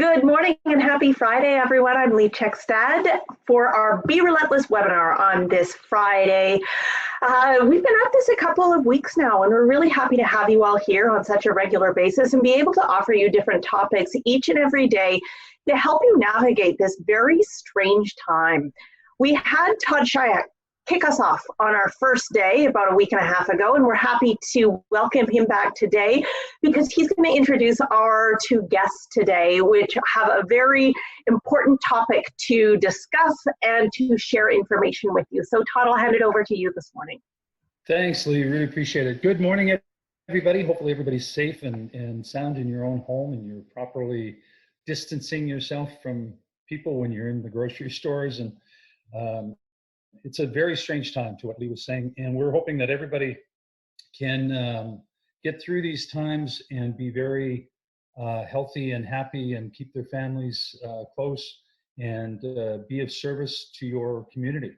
Good morning and happy Friday, everyone. I'm Lee Checkstad for our Be Relentless webinar on this Friday. We've been at this a couple of weeks now, and we're really happy to have you all here on such a regular basis and be able to offer you different topics each and every day to help you navigate this very strange time. We had Todd Shayak kick us off on our first day about a week and a half ago, and we're happy to welcome him back today because he's going to introduce our two guests today, which have a very important topic to discuss and to share information with you. So Todd, I'll hand it over to you this morning. Thanks, Lee. Really appreciate it. Good morning, everybody. Hopefully everybody's safe and sound in your own home, and you're properly distancing yourself from people when you're in the grocery stores. And it's a very strange time, to what Lee was saying, and we're hoping that everybody can get through these times and be very healthy and happy and keep their families close and be of service to your community.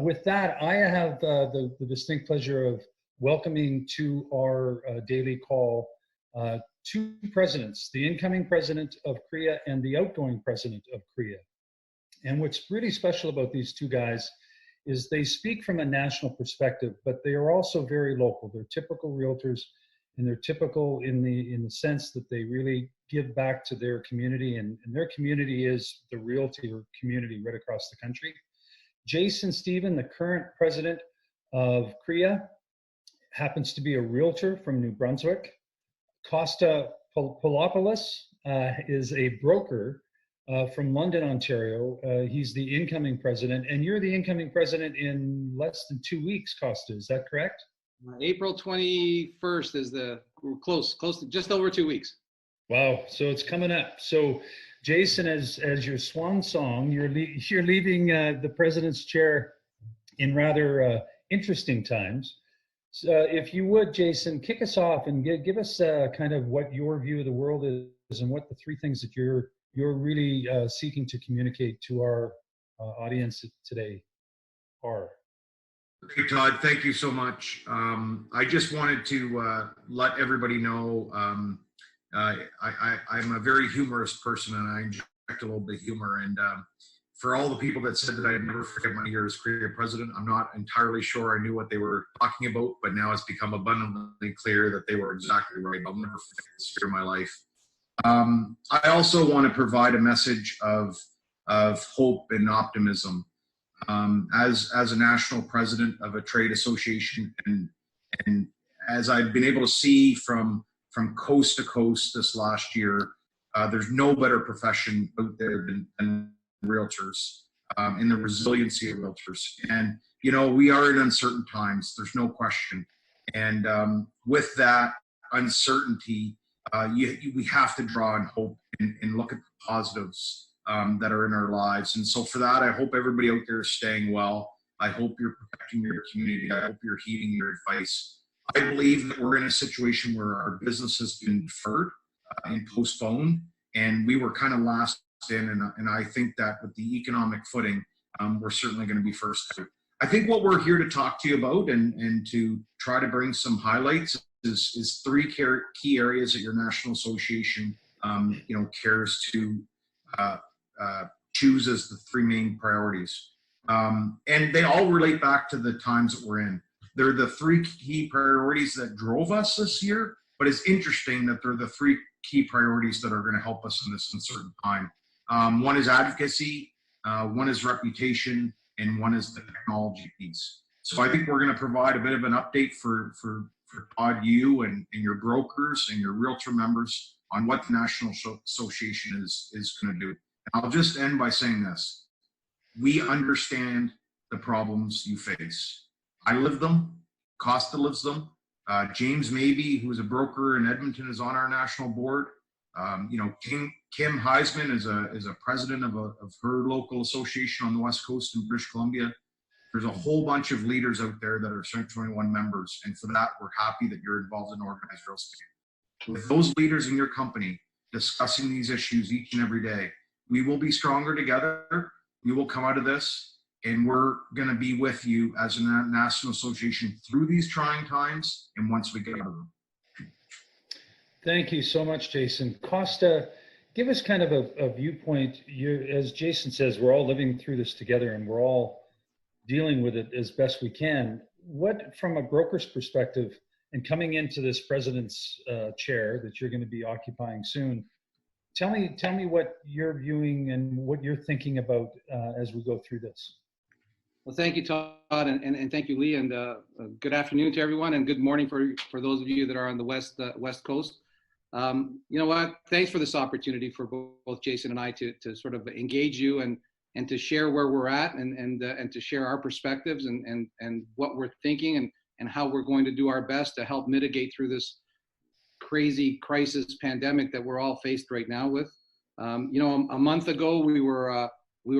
With that, I have the distinct pleasure of welcoming to our daily call two presidents, the incoming president of CREA and the outgoing president of CREA. And what's really special about these two guys is they speak from a national perspective, but they are also very local. They're typical realtors, and they're typical in the sense that they really give back to their community, and their community is the realty community right across the country. Jason Stephen, the current president of CREA, happens to be a realtor from New Brunswick. Costa Poulopoulos is a broker from London, Ontario. He's the incoming president, and you're the incoming president in less than 2 weeks, Costa. Is that correct? April 21st is we're close to just over 2 weeks. Wow, so it's coming up. So Jason, as your swan song, you're leaving the president's chair in rather interesting times. So if you would, Jason, kick us off and give us kind of what your view of the world is and what the three things that you're really seeking to communicate to our audience today are. Okay, Todd, thank you so much. I just wanted to let everybody know I'm a very humorous person, and I inject a little bit of humor. And for all the people that said that I'd never forget my year as CREA president, I'm not entirely sure I knew what they were talking about, but now it's become abundantly clear that they were exactly right. I'll never forget this year of my life. I also want to provide a message of hope and optimism. As a national president of a trade association, and as I've been able to see from coast to coast this last year, there's no better profession out there than realtors, in the resiliency of realtors. And you know, we are in uncertain times. There's no question. And with that uncertainty, we have to draw on hope and look at the positives that are in our lives. And so for that, I hope everybody out there is staying well. I hope you're protecting your community. I hope you're heeding your advice. I believe that we're in a situation where our business has been deferred and postponed, and we were kind of last in. And I think that with the economic footing, we're certainly going to be first out. I think what we're here to talk to you about and to try to bring some highlights is three key areas that your national association cares to choose as the three main priorities. And they all relate back to the times that we're in. They're the three key priorities that drove us this year, but it's interesting that they're the three key priorities that are going to help us in this uncertain time. One is advocacy, one is reputation, and one is the technology piece. So I think we're going to provide a bit of an update for Todd, you and your brokers and your realtor members on what the National Association is going to do. And I'll just end by saying this. We understand the problems you face. I live them. Costa lives them. James Mabey, who is a broker in Edmonton, is on our national board. Kim Heisman is a president of her local association on the West Coast in British Columbia. There's a whole bunch of leaders out there that are Central 21 members, and for that, we're happy that you're involved in organized real estate. With those leaders in your company discussing these issues each and every day, we will be stronger together. We will come out of this, and we're going to be with you as a national association through these trying times and once we get out of them. Thank you so much, Jason. Costa, give us kind of a viewpoint. As Jason says, we're all living through this together and we're all dealing with it as best we can. What, from a broker's perspective, and coming into this president's chair that you're going to be occupying soon, tell me what you're viewing and what you're thinking about as we go through this. Well, thank you, Todd, and thank you, Lee, and good afternoon to everyone, and good morning for those of you that are on the West Coast. You know what? Thanks for this opportunity for both Jason and I to sort of engage you and to share where we're at and to share our perspectives and what we're thinking and how we're going to do our best to help mitigate through this crazy crisis pandemic that we're all faced right now with. You know, a month ago we were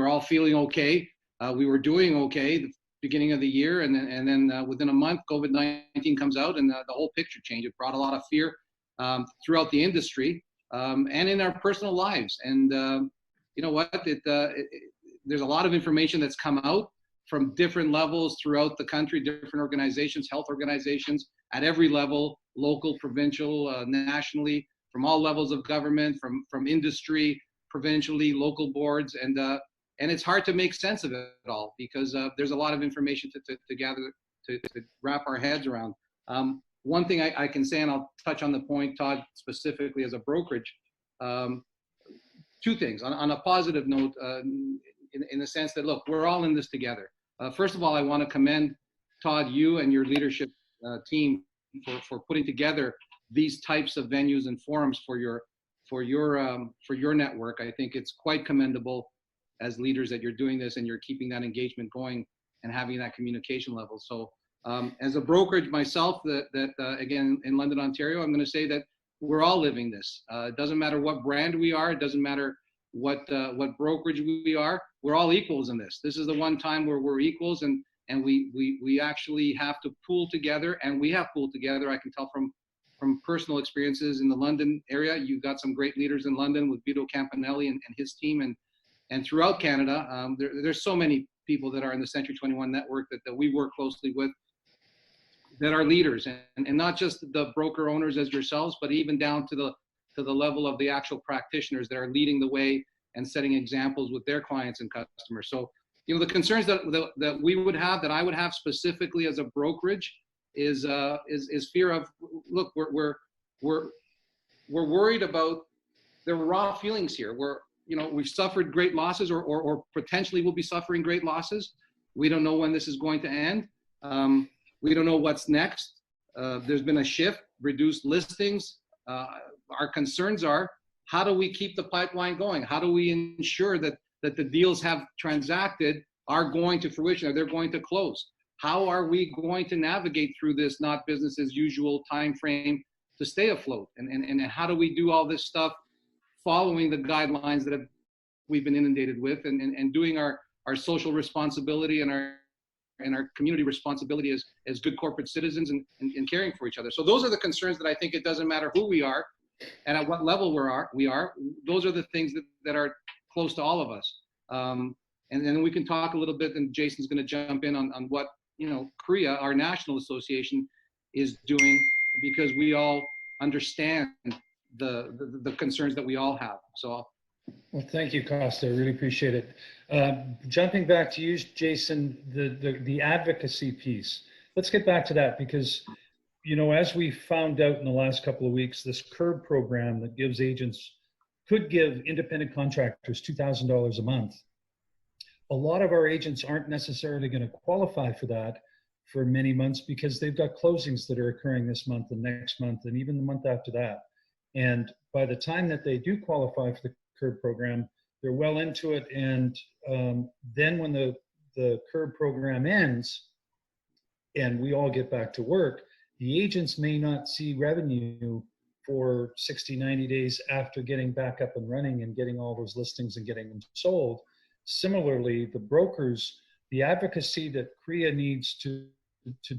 all feeling okay. We were doing okay the beginning of the year, and then within a month, COVID-19 comes out, and the whole picture changed. It brought a lot of fear throughout the industry and in our personal lives. And you know what? There's a lot of information that's come out from different levels throughout the country, different organizations, health organizations at every level, local, provincial, nationally, from all levels of government, from industry, provincially, local boards, and it's hard to make sense of it all because there's a lot of information to gather, to wrap our heads around. One thing I can say, and I'll touch on the point, Todd, specifically as a brokerage, two things. On a positive note, in the sense that, look, we're all in this together. First of all, I want to commend, Todd, you and your leadership team for putting together these types of venues and forums for your network. I think it's quite commendable as leaders that you're doing this and you're keeping that engagement going and having that communication level. So as a brokerage myself, again, in London, Ontario, I'm going to say that we're all living this. It doesn't matter what brand we are. It doesn't matter what brokerage we are. We're all equals in this. This is the one time where we're equals, and we actually have to pool together, and we have pooled together. I can tell from personal experiences in the London area. You've got some great leaders in London with Vito Campanelli and his team, and throughout Canada. There's so many people that are in the Century 21 network that we work closely with that are leaders, and not just the broker owners as yourselves, but even down to the level of the actual practitioners that are leading the way and setting examples with their clients and customers. So, you know, the concerns that we would have, that I would have specifically as a brokerage, is fear of, look, we're worried about the raw feelings here. We've suffered great losses, or potentially will be suffering great losses. We don't know when this is going to end. We don't know what's next. There's been a shift, reduced listings. Our concerns are, how do we keep the pipeline going? How do we ensure that the deals have transacted are going to fruition, or they're going to close? How are we going to navigate through this not business as usual time frame to stay afloat? And how do we do all this stuff following the guidelines that we've been inundated with, and doing our social responsibility and our community responsibility as good corporate citizens and caring for each other? So those are the concerns that I think it doesn't matter who we are and at what level we are. Those are the things that are close to all of us. And then we can talk a little bit, and Jason's going to jump in on what, you know, CREA, our national association, is doing, because we all understand the concerns that we all have. So Well, thank you, Costa. I really appreciate it. Jumping back to you, Jason, the advocacy piece. Let's get back to that, because, you know, as we found out in the last couple of weeks, this CURB program that gives agents, could give independent contractors $2,000 a month. A lot of our agents aren't necessarily going to qualify for that for many months, because they've got closings that are occurring this month and next month and even the month after that. And by the time that they do qualify for the CURB program, they're well into it. And then when the CURB program ends and we all get back to work, the agents may not see revenue for 60, 90 days after getting back up and running and getting all those listings and getting them sold. Similarly, the brokers, the advocacy that CREA needs to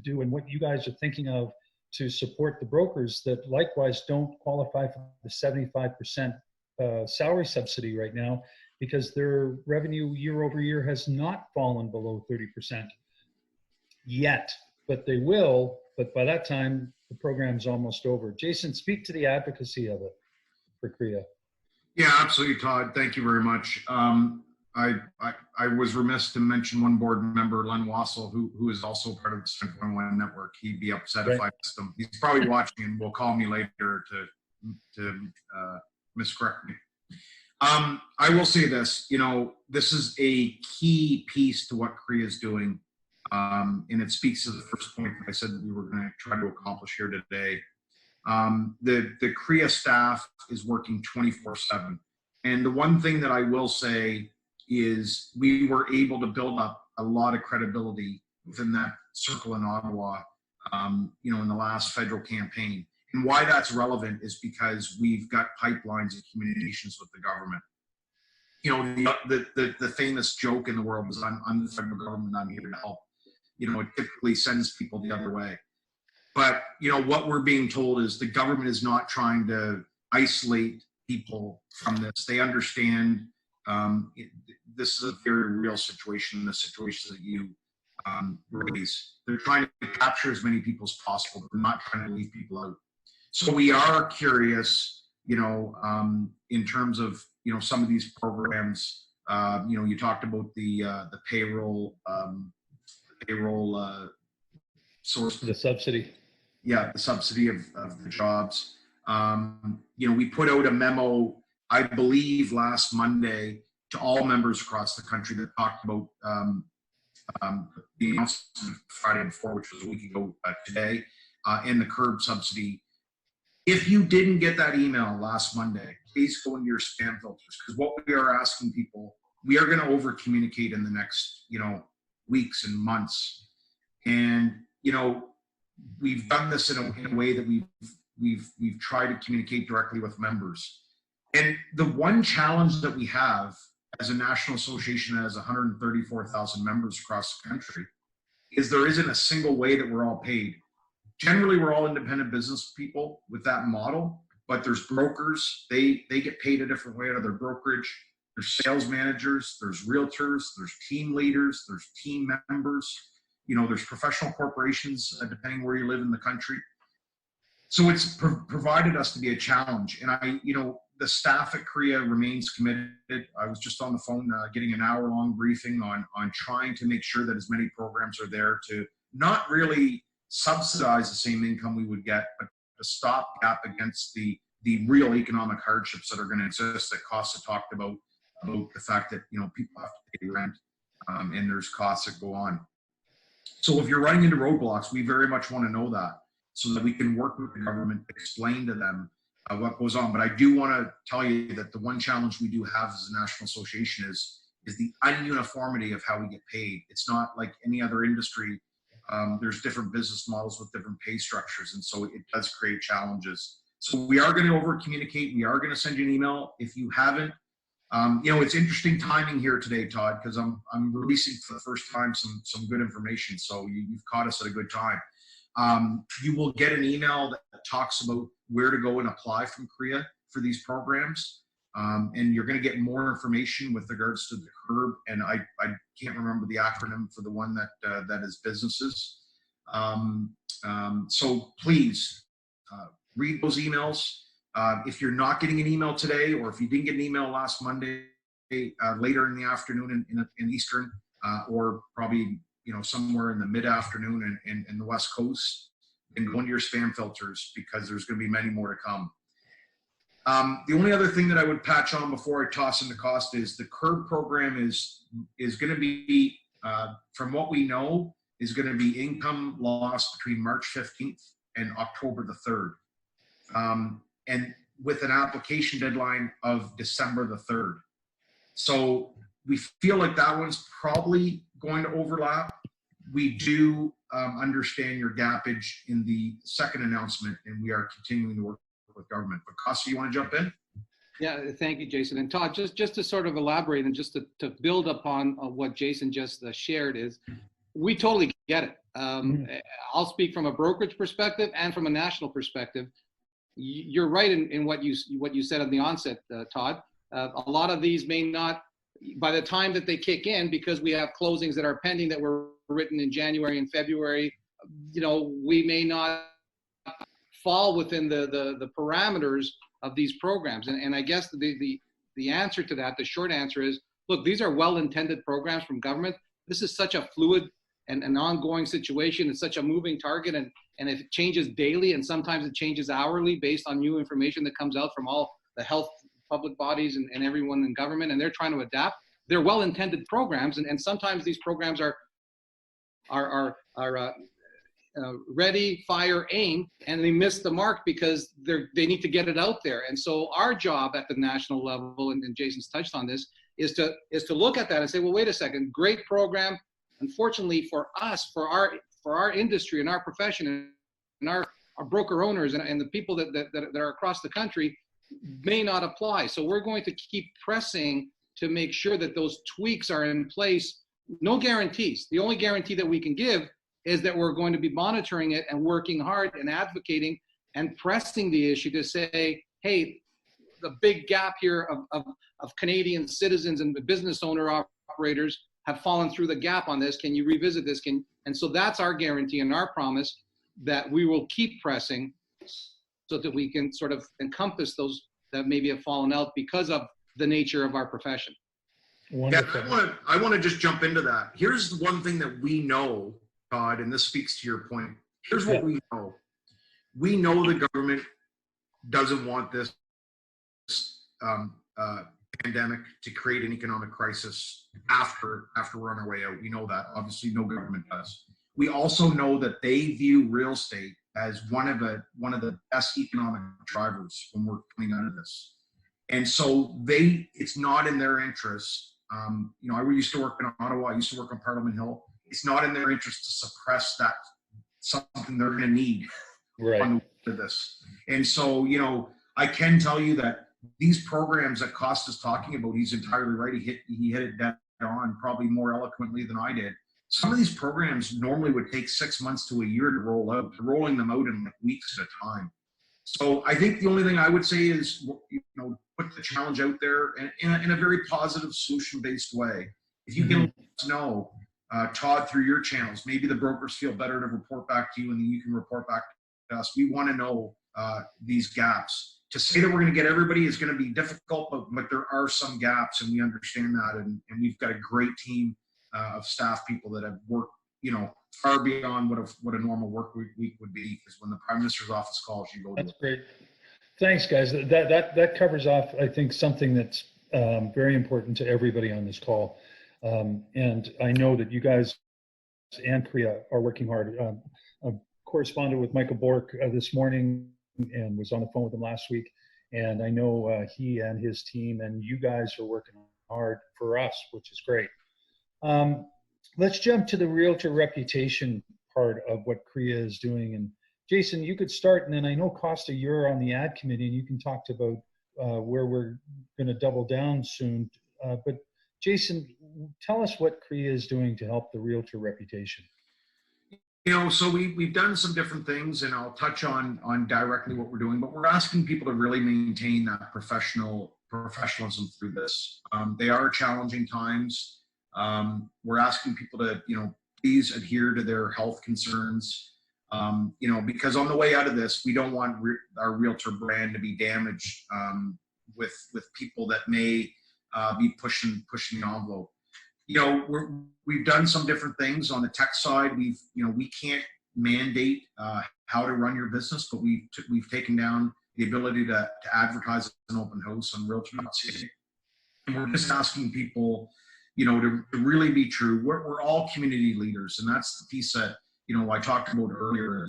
do, and what you guys are thinking of to support the brokers that likewise don't qualify for the 75% salary subsidy right now, because their revenue year over year has not fallen below 30% yet, but they will. But by that time, the program's almost over. Jason, speak to the advocacy of it for CREA. Yeah, absolutely, Todd. Thank you very much. I was remiss to mention one board member, Len Wassel, who is also part of the Central One Network. He'd be upset if I missed him. He's probably watching and will call me later to miscorrect me. I will say this, this is a key piece to what CREA is doing. And it speaks to the first point that I said that we were going to try to accomplish here today. The CREA staff is working 24/7. And the one thing that I will say is we were able to build up a lot of credibility within that circle in Ottawa, in the last federal campaign. And why that's relevant is because we've got pipelines of communications with the government. The famous joke in the world is I'm the federal government, I'm here to help. It typically sends people the other way. But, what we're being told is the government is not trying to isolate people from this. They understand this is a very real situation, the situation that you raise. They're trying to capture as many people as possible, but they're not trying to leave people out. So we are curious, in terms of, some of these programs. You talked about the payroll source. The subsidy. Yeah, the subsidy of the jobs. We put out a memo, I believe, last Monday to all members across the country that talked about the announcement Friday before, which was a week ago today, and the curb subsidy. If you didn't get that email last Monday, please go into your spam filters, because what we are asking people, we are going to over communicate in the next, weeks and months. And, we've done this in a way that we've tried to communicate directly with members. And the one challenge that we have as a national association that has 134,000 members across the country is there isn't a single way that we're all paid. Generally, we're all independent business people with that model, but there's brokers, they get paid a different way out of their brokerage. There's sales managers, there's realtors, there's team leaders, there's team members. There's professional corporations, depending where you live in the country. So it's provided us to be a challenge. And the staff at CREA remains committed. I was just on the phone getting an hour-long briefing on trying to make sure that as many programs are there to not really subsidize the same income we would get, but to stop gap against the real economic hardships that are going to exist that Costa talked about the fact that, people have to pay rent and there's costs that go on. So if you're running into roadblocks, we very much want to know that so that we can work with the government, explain to them what goes on. But I do want to tell you that the one challenge we do have as a national association is the ununiformity of how we get paid. It's not like any other industry. There's different business models with different pay structures, and so it does create challenges. So we are going to over communicate. We are going to send you an email. If you haven't, it's interesting timing here today, Todd, because I'm releasing for the first time some good information. So you've caught us at a good time. You will get an email that talks about where to go and apply from CREA for these programs. And you're going to get more information with regards to the CURB. And I can't remember the acronym for the one that is businesses. So please read those emails. If you're not getting an email today, or if you didn't get an email last Monday, later in the afternoon in Eastern, or probably somewhere in the mid-afternoon in the West Coast, and go into your spam filters, because there's going to be many more to come. The only other thing that I would patch on before I toss into Costa is the CURB program is going to be, from what we know, is going to be income loss between March 15th and October the 3rd. And with an application deadline of December the 3rd. So we feel like that one's probably going to overlap. We do understand your gappage in the second announcement, and we are continuing to work with government. But Costa, you want to jump in? Yeah, thank you, Jason. And Todd, just to sort of elaborate and just to build upon what Jason just shared is, we totally get it. I'll speak from a brokerage perspective and from a national perspective. You're right in what you said at the onset, Todd. A lot of these may not, by the time that they kick in, because we have closings that are pending that were written in January and February, we may not fall within the parameters of these programs. And I guess the the answer to that, the short answer is, look, these are well-intended programs from government. This is such a fluid and an ongoing situation. It's such a moving target, and it changes daily, and sometimes it changes hourly based on new information that comes out from all the health public bodies and everyone in government, and they're trying to adapt. They're well-intended programs, and sometimes these programs are ready, fire, aim, and they miss the mark because they need to get it out there. And so our job at the national level, and Jason's touched on this, is to look at that and say, well, wait a second, great program. Unfortunately for us, for our industry and our profession and our broker owners and the people that are across the country may not apply. So we're going to keep pressing to make sure that those tweaks are in place. No guarantees. The only guarantee that we can give is that we're going to be monitoring it and working hard and advocating and pressing the issue to say, hey, the big gap here of Canadian citizens and the business owner operators have fallen through the gap on this. Can you revisit this? And so that's our guarantee and our promise that we will keep pressing so that we can sort of encompass those that maybe have fallen out because of the nature of our profession. Wonderful. Yeah, I want to just jump into that. Here's the one thing that we know, Todd, and this speaks to your point. Here's what we know. We know the government doesn't want this pandemic to create an economic crisis after we're on our way out. We know that. Obviously, no government does. We also know that they view real estate as one of the best economic drivers when we're coming out of this. And so it's not in their interest. I used to work in Ottawa. I used to work on Parliament Hill. It's not in their interest to suppress that, something they're going to need on the way to this. And so, I can tell you that these programs that Costa's talking about, he's entirely right. He hit it dead on, probably more eloquently than I did. Some of these programs normally would take 6 months to a year to roll out. They're rolling them out in like weeks at a time. So I think the only thing I would say is, put the challenge out there in a very positive, solution-based way. If you can let us know, Todd, through your channels, maybe the brokers feel better to report back to you, and then you can report back to us. We want to know these gaps. To say that we're going to get everybody is going to be difficult, but there are some gaps, and we understand that, and we've got a great team of staff people that have worked, far beyond what a normal work week would be. Because when the Prime Minister's office calls, you go to it. That's great. Thanks, guys. That covers off, I think, something that's very important to everybody on this call. And I know that you guys and CREA are working hard. I corresponded with Michael Bork this morning and was on the phone with him last week. And I know he and his team and you guys are working hard for us, which is great. Let's jump to the realtor reputation part of what CREA is doing. And Jason, you could start, and then I know Costa, you're on the ad committee, and you can talk about where we're going to double down soon. But Jason, tell us what CREA is doing to help the realtor reputation. So we've done some different things, and I'll touch on directly what we're doing, but we're asking people to really maintain that professionalism through this. They are challenging times. We're asking people to, please adhere to their health concerns. Because on the way out of this, we don't want our realtor brand to be damaged with people that may be pushing the envelope. We've done some different things on the tech side. We can't mandate how to run your business, but we've taken down the ability to advertise an open house on realtor.ca. And we're just asking people, to really be true. We're all community leaders, and that's the piece that I talked about earlier.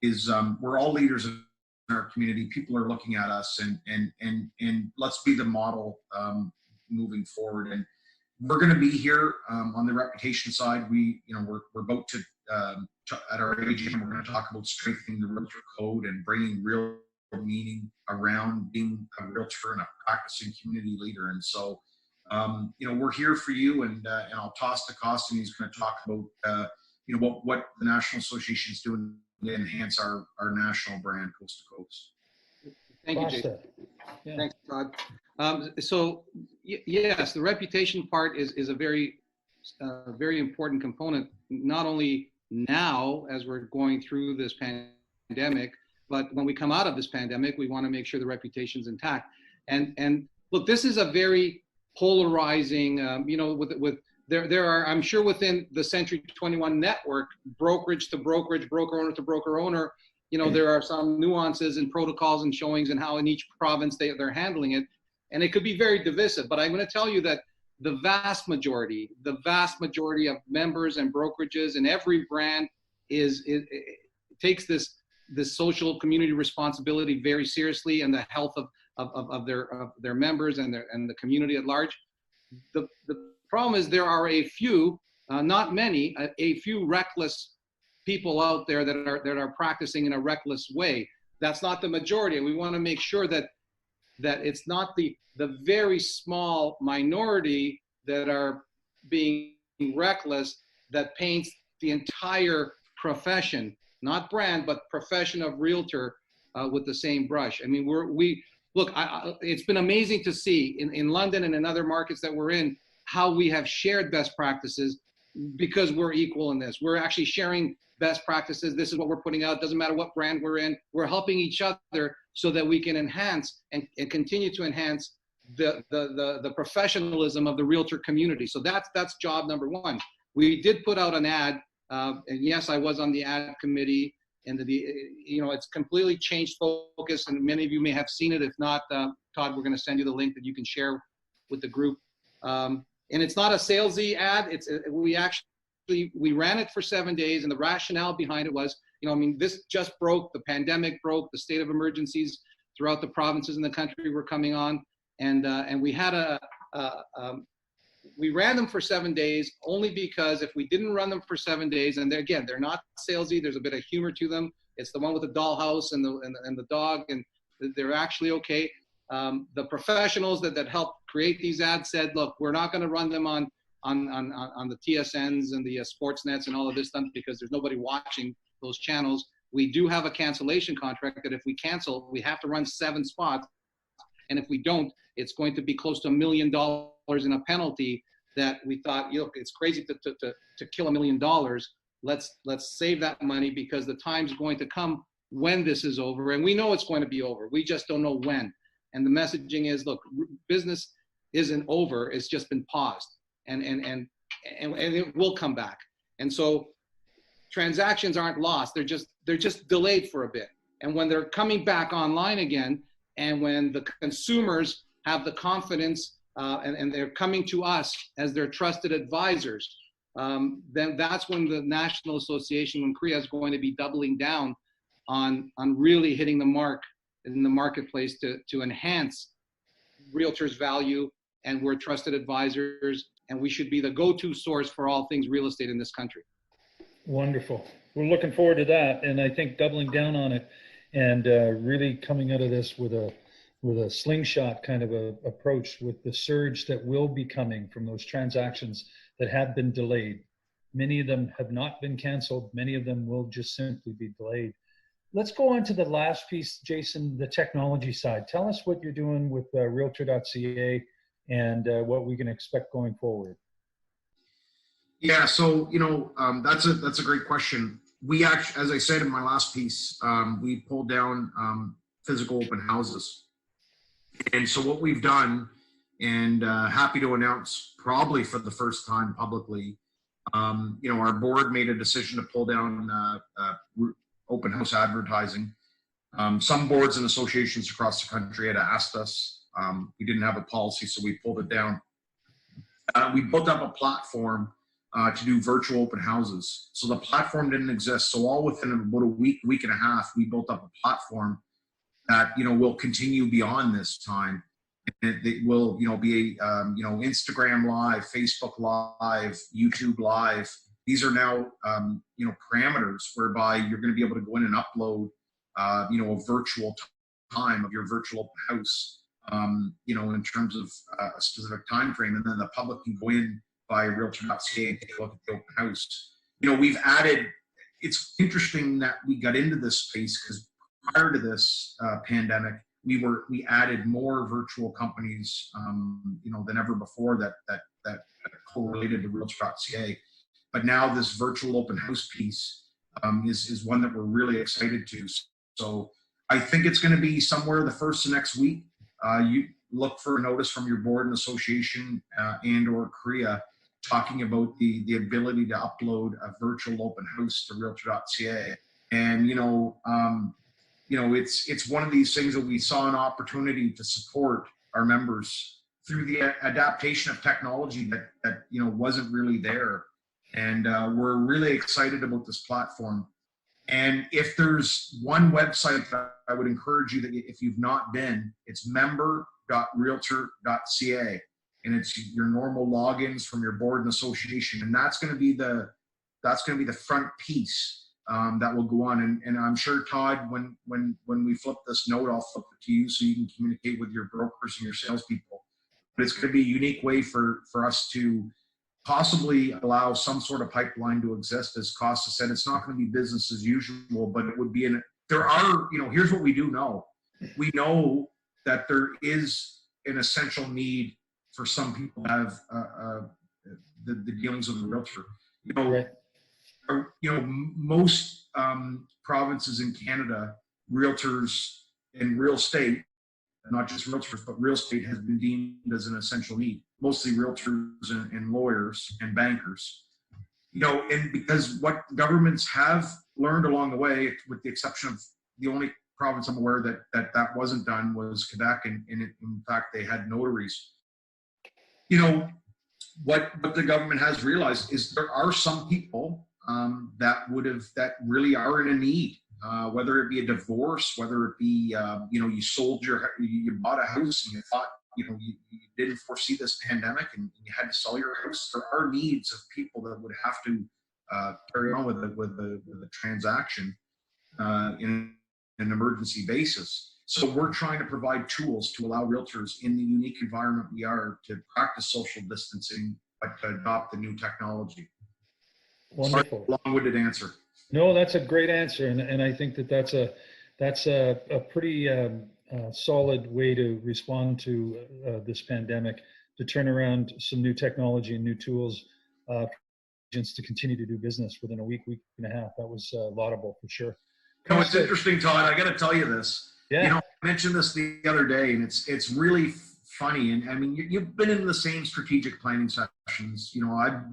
Is we're all leaders in our community. People are looking at us, and let's be the model moving forward. And we're going to be here on the reputation side. We're about to at our AGM, we're going to talk about strengthening the realtor code and bringing real meaning around being a realtor and a practicing community leader. And so, we're here for you. And I'll toss to Costa, and he's going to talk about what the National Association is doing to enhance our national brand coast to coast. Thank you, Jason. Yeah. Thanks, Todd. So yes, the reputation part is a very important component, not only now as we're going through this pandemic, but when we come out of this pandemic, we want to make sure the reputation's intact. And look, this is a very polarizing, you know, there are, I'm sure within the Century 21 network, brokerage to brokerage, broker owner to broker owner, you know, there are some nuances and protocols and showings and how in each province they're handling it. And it could be very divisive, but I'm going to tell you that the vast majority of members and brokerages and every brand it takes this social community responsibility very seriously, and the health of their members and the community at large. The problem is there are a few, not many, a few reckless people out there that are practicing in a reckless way. That's not the majority, and we want to make sure that it's not the very small minority that are being reckless that paints the entire profession, not brand, but profession of realtor with the same brush. I mean, look, it's been amazing to see in London and in other markets that we're in, how we have shared best practices because we're equal in this. We're actually sharing best practices. This is what we're putting out. Doesn't matter what brand we're in. We're helping each other so that we can enhance and continue to enhance the professionalism of the realtor community. So that's job number one. We did put out an ad, and yes, I was on the ad committee, and you know, it's completely changed focus, and many of you may have seen it. If not, Todd, we're going to send you the link that you can share with the group. And it's not a salesy ad. We ran it for 7 days, and the rationale behind it was, you know, I mean, this just broke, the pandemic broke, the state of emergencies throughout the provinces in the country were coming on, and we had we ran them for 7 days only because if we didn't run them for 7 days, and they're not salesy, there's a bit of humor to them. It's the one with the dollhouse and the dog, and they're actually okay. The professionals that helped create these ads said, look, we're not going to run them on the TSNs and the sports nets and all of this stuff because there's nobody watching those channels. We do have a cancellation contract that if we cancel, we have to run 7 spots. And if we don't, it's going to be close to $1 million in a penalty that we thought, you know, it's crazy to kill $1 million. Let's save that money because the time's going to come when this is over. And we know it's going to be over. We just don't know when. And the messaging is, look, business isn't over. It's just been paused. And it will come back. And so transactions aren't lost. They're just delayed for a bit. And when they're coming back online again, and when the consumers have the confidence and they're coming to us as their trusted advisors, then that's when the National Association, when CREA, is going to be doubling down on really hitting the mark in the marketplace to enhance realtors' value. And we're trusted advisors, and we should be the go-to source for all things real estate in this country. Wonderful. We're looking forward to that, and I think doubling down on it and really coming out of this with a slingshot kind of a approach with the surge that will be coming from those transactions that have been delayed. Many of them have not been canceled. Many of them will just simply be delayed. Let's go on to the last piece, Jason, the technology side. Tell us what you're doing with Realtor.ca and what we can expect going forward. Yeah, so you know, that's a great question. We actually, as I said in my last piece, we pulled down physical open houses, and so what we've done, and happy to announce, probably for the first time publicly, you know, our board made a decision to pull down open house advertising. Some boards and associations across the country had asked us. We didn't have a policy, so we pulled it down. We built up a platform to do virtual open houses. So the platform didn't exist. So all within about a week and a half, we built up a platform that, you know, will continue beyond this time. And it will, you know, be, you know, Instagram Live, Facebook Live, YouTube Live. These are now, you know, parameters whereby you're going to be able to go in and upload, you know, a virtual time of your virtual open house, you know, in terms of a specific time frame, and then the public can go in by Realtor.ca and take a look at the open house. You know, we've added. It's interesting that we got into this space because prior to this pandemic, we added more virtual companies, you know, than ever before that correlated to Realtor.ca. But now this virtual open house piece is one that we're really excited to. So I think it's going to be somewhere the first of next week. look for a notice from your board and association and or CREA talking about the ability to upload a virtual open house to realtor.ca. And it's one of these things that we saw an opportunity to support our members through the adaptation of technology that wasn't really there. And we're really excited about this platform. And if there's one website that I would encourage you that if you've not been, it's member.realtor.ca. And it's your normal logins from your board and association. And that's going to be the front piece that will go on. And I'm sure, Todd, when we flip this note, I'll flip it to you so you can communicate with your brokers and your salespeople. But it's going to be a unique way for us to possibly allow some sort of pipeline to exist. As Costa said, it's not going to be business as usual, but it would be here's what we do know. We know that there is an essential need for some people to have the dealings with a realtor. Right. Most provinces in Canada, realtors in real estate, not just realtors, but real estate has been deemed as an essential need. Mostly realtors and lawyers and bankers. And because what governments have learned along the way, with the exception of the only province I'm aware that wasn't done was Quebec, and in fact they had notaries. What the government has realized is there are some people that really are in a need, whether it be a divorce, whether it be you bought a house and you thought you didn't foresee this pandemic and you had to sell your house. There are needs of people that would have to carry on with the transaction in an emergency basis. So we're trying to provide tools to allow realtors in the unique environment we are to practice social distancing, but to adopt the new technology. Wonderful. Sorry, long-winded answer. No, that's a great answer, and I think that's a pretty solid way to respond to this pandemic, to turn around some new technology and new tools for agents to continue to do business within a week and a half. That was laudable for sure. It's interesting, Todd. I got to tell you this. Yeah. I mentioned this the other day, and it's really funny. And I mean, you've been in the same strategic planning sessions.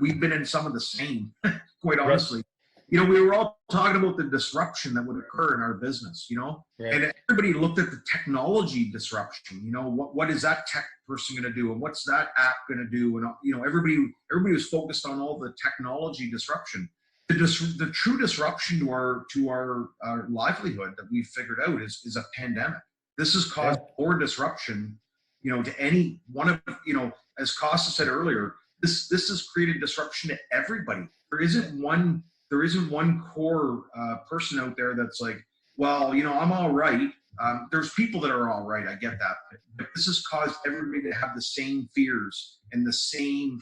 We've been in some of the same, quite honestly. Right. We were all talking about the disruption that would occur in our business, right. And everybody looked at the technology disruption. What is that tech person going to do? And what's that app going to do? And, everybody was focused on all the technology disruption. The true disruption to our livelihood that we've figured out is a pandemic. This has caused more disruption, to any one of, as Costa said earlier, this has created disruption to everybody. There isn't one core person out there that's like, well, I'm all right. There's people that are all right. I get that. But this has caused everybody to have the same fears and the same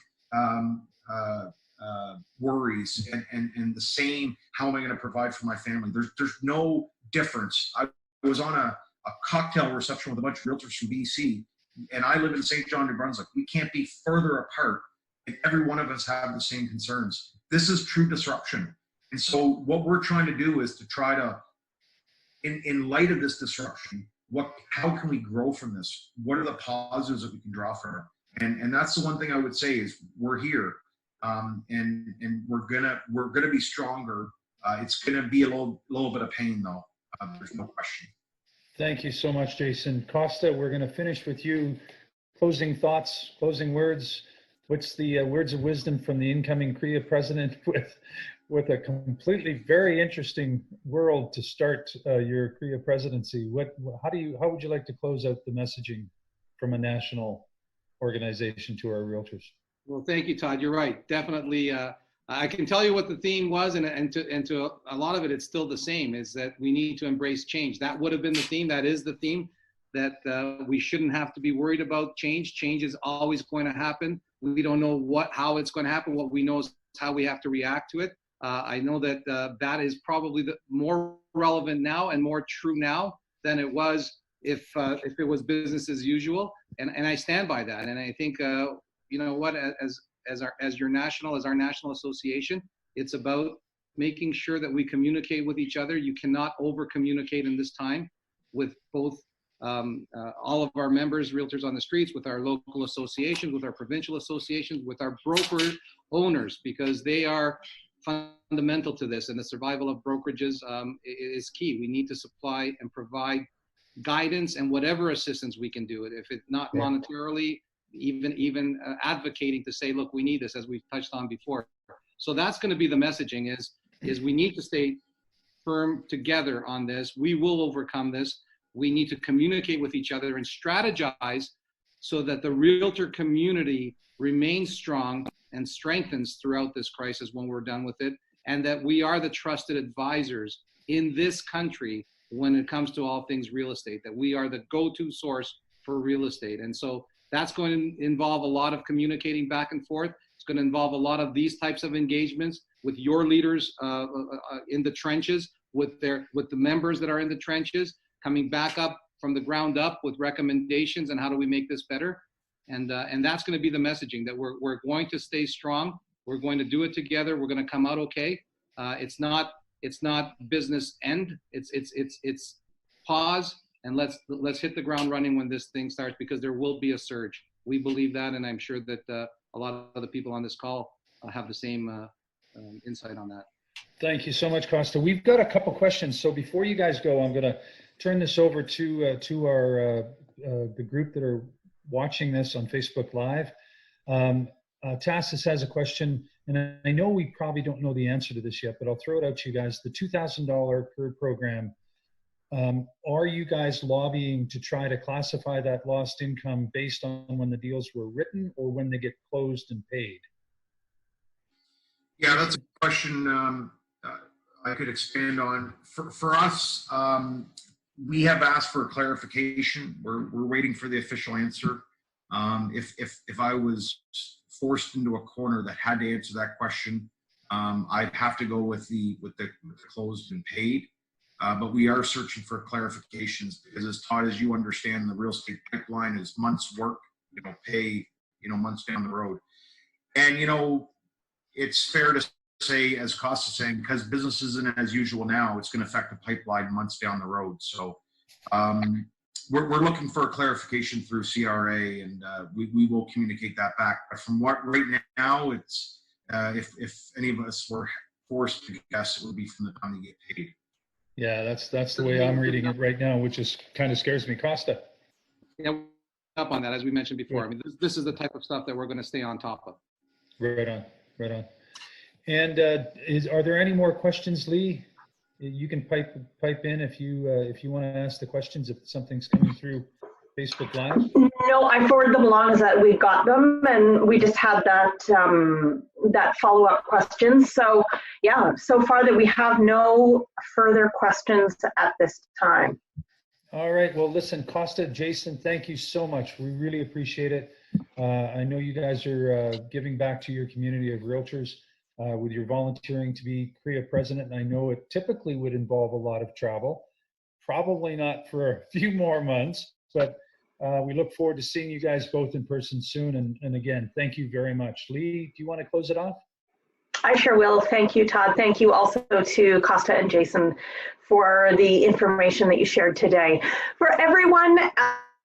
worries and the same, how am I going to provide for my family? There's no difference. I was on a cocktail reception with a bunch of realtors from BC, and I live in St. John, New Brunswick. We can't be further apart, and every one of us have the same concerns. This is true disruption. And so what we're trying to do is to try to, in light of this disruption, how can we grow from this? What are the positives that we can draw from it? And that's the one thing I would say is we're here. And we're gonna be stronger. It's gonna be a little bit of pain though. There's no question. Thank you so much, Jason. Costa, we're gonna finish with you. Closing thoughts, closing words. What's the words of wisdom from the incoming CREA president with a completely very interesting world to start your CREA presidency? How would you like to close out the messaging from a national organization to our realtors? Well, thank you, Todd. You're right. Definitely. I can tell you what the theme was, and to a lot of it, it's still the same, is that we need to embrace change. That would have been the theme. That is the theme, that we shouldn't have to be worried about change. Change is always going to happen. We don't know how it's going to happen. What we know is how we have to react to it. I know that that is probably more relevant now and more true now than it was if it was business as usual. And I stand by that. And I think, you know what, as our national association, it's about making sure that we communicate with each other. You cannot over communicate in this time with both all of our members, Realtors on the Streets, with our local associations, with our provincial associations, with our broker owners, because they are fundamental to this, and the survival of brokerages is key. We need to supply and provide guidance and whatever assistance we can do. If it's not monetarily, even advocating to say, look, we need this, as we've touched on before. So that's going to be the messaging: is we need to stay firm together on this. We will overcome this. We need to communicate with each other and strategize so that the realtor community remains strong and strengthens throughout this crisis when we're done with it, and that we are the trusted advisors in this country when it comes to all things real estate, that we are the go-to source for real estate. And so that's going to involve a lot of communicating back and forth. It's going to involve a lot of these types of engagements with your leaders in the trenches, with the members that are in the trenches, coming back up from the ground up with recommendations and how do we make this better. And that's going to be the messaging, that we're going to stay strong. We're going to do it together. We're going to come out okay. It's not business end. It's pause, and let's hit the ground running when this thing starts, because there will be a surge. We believe that, and I'm sure that a lot of the people on this call have the same insight on that. Thank you so much, Costa. We've got a couple questions. So before you guys go, I'm going to turn this over to our the group that are watching this on Facebook Live. Tassis has a question, and I know we probably don't know the answer to this yet, but I'll throw it out to you guys. The $2,000 per program, are you guys lobbying to try to classify that lost income based on when the deals were written or when they get closed and paid? Yeah, that's a question I could expand on. For us, we have asked for clarification. We're waiting for the official answer. If I was forced into a corner that had to answer that question, I'd have to go with the closed and paid. But we are searching for clarifications, because as Todd, as you understand, the real estate pipeline is months work, pay, months down the road. And, it's fair to say, as Costa's saying, because business isn't as usual now, it's going to affect the pipeline months down the road. So we're looking for a clarification through CRA, and we will communicate that back. But from what right now, it's if any of us were forced to guess, it would be from the time they get paid. Yeah, that's the way I'm reading it right now, which is kind of scares me. Costa. Yeah, up on that, as we mentioned before. I mean, this is the type of stuff that we're going to stay on top of. Right on. And are there any more questions, Lee? You can pipe in if you want to ask the questions, if something's coming through Facebook Live. No, I forwarded them along as that we got them, and we just had that follow-up question. So yeah, so far that we have no further questions at this time. All right. Well, listen, Costa, Jason, thank you so much. We really appreciate it. I know you guys are giving back to your community of realtors with your volunteering to be CREA president. And I know it typically would involve a lot of travel, probably not for a few more months, but we look forward to seeing you guys both in person soon. And again, thank you very much. Lee, do you want to close it off? I sure will. Thank you, Todd. Thank you also to Costa and Jason for the information that you shared today. For everyone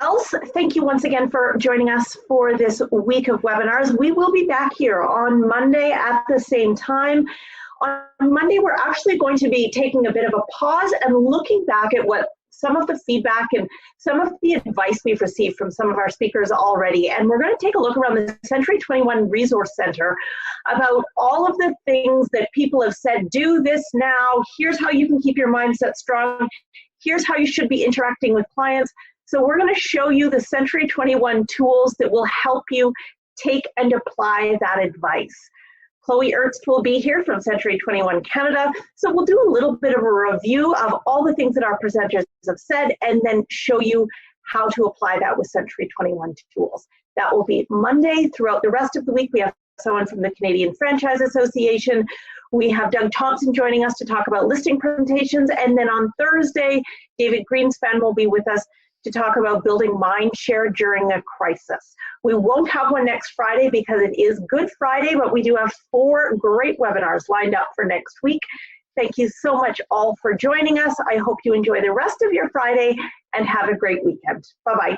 else, thank you once again for joining us for this week of webinars. We will be back here on Monday at the same time. On Monday, we're actually going to be taking a bit of a pause and looking back at what some of the feedback and some of the advice we've received from some of our speakers already. And we're going to take a look around the Century 21 Resource Center about all of the things that people have said, do this now, here's how you can keep your mindset strong, here's how you should be interacting with clients. So we're going to show you the Century 21 tools that will help you take and apply that advice. Chloe Ernst will be here from Century 21 Canada. So we'll do a little bit of a review of all the things that our presenters have said, and then show you how to apply that with Century 21 tools. That will be Monday. Throughout the rest of the week, we have someone from the Canadian Franchise Association. We have Doug Thompson joining us to talk about listing presentations. And then on Thursday, David Greenspan will be with us to talk about building mind share during a crisis. We won't have one next Friday because it is Good Friday, but we do have 4 great webinars lined up for next week. Thank you so much all for joining us. I hope you enjoy the rest of your Friday, and have a great weekend. Bye-bye.